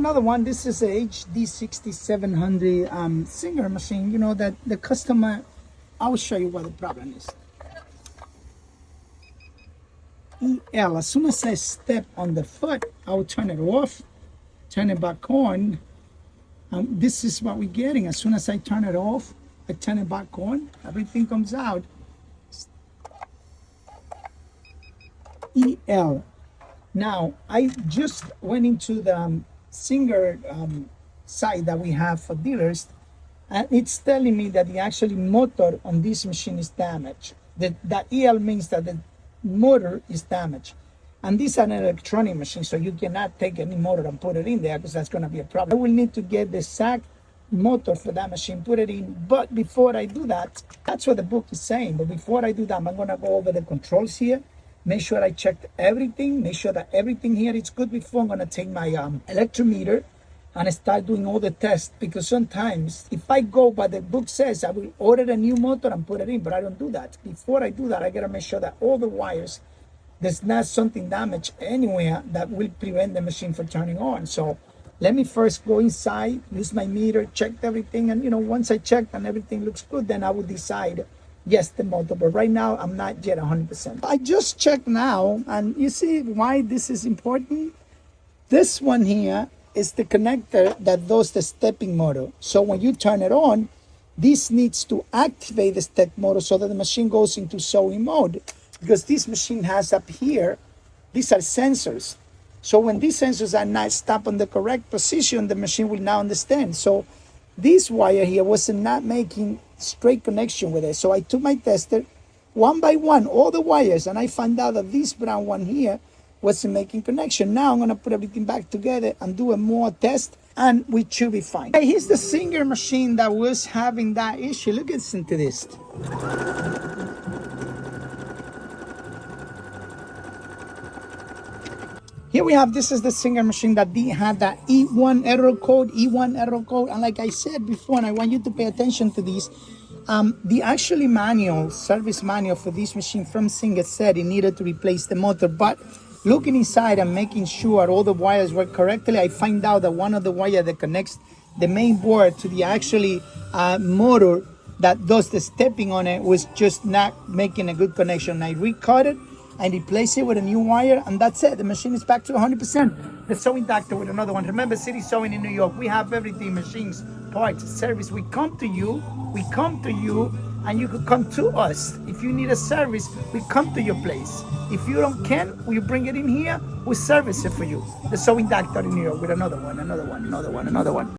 another one. This is a HD 6700 Singer machine. You know that the customer, I will show you what the problem is. EL, as soon as I step on the foot, I will turn it off, turn it back on. This is what we're getting. As soon as I turn it off, I turn it back on, everything comes out. EL. Now, I just went into the Singer site that we have for dealers, and it's telling me that the actually motor on this machine is damaged. That EL means that the motor is damaged. And this is an electronic machine, so you cannot take any motor and put it in there because that's going to be a problem. I will need to get the exact motor for that machine, put it in. But before I do that, that's what the book is saying. But before I do that, I'm going to go over the controls here. Make sure I checked everything. Make sure that everything here is good before I'm going to take my electrometer and start doing all the tests. Because sometimes if I go by the book says, I will order a new motor and put it in, but I don't do that. Before I do that, I got to make sure that all the wires, there's not something damaged anywhere that will prevent the machine from turning on. So let me first go inside, use my meter, check everything. And, once I checked and everything looks good, then I will decide, yes, the motor. But right now, I'm not yet 100%. I just checked now, and you see why this is important? This one here is the connector that does the stepping motor. So when you turn it on, this needs to activate the step motor so that the machine goes into sewing mode. Because this machine has up here, these are sensors. So when these sensors are not stopped on the correct position, the machine will now understand. So this wire here was not making straight connection with it. So I took my tester one by one, all the wires, and I found out that this brown one here wasn't making connection. Now I'm going to put everything back together and do a more test, and we should be fine. Hey, here's the Singer machine that was having that issue. Listen to this. Here we have, this is the Singer machine that had that E1 error code, and like I said before, and I want you to pay attention to these, the actually service manual for this machine from Singer said it needed to replace the motor, but looking inside and making sure all the wires work correctly, I find out that one of the wires that connects the main board to the actually motor that does the stepping on it was just not making a good connection. I recut it and replace it with a new wire, and that's it. The machine is back to 100%. The Sewing Doctor with another one. Remember, City Sewing in New York. We have everything, machines, parts, service. We come to you, and you could come to us. If you need a service, we come to your place. If you don't can, we bring it in here, we service it for you. The Sewing Doctor in New York with another one.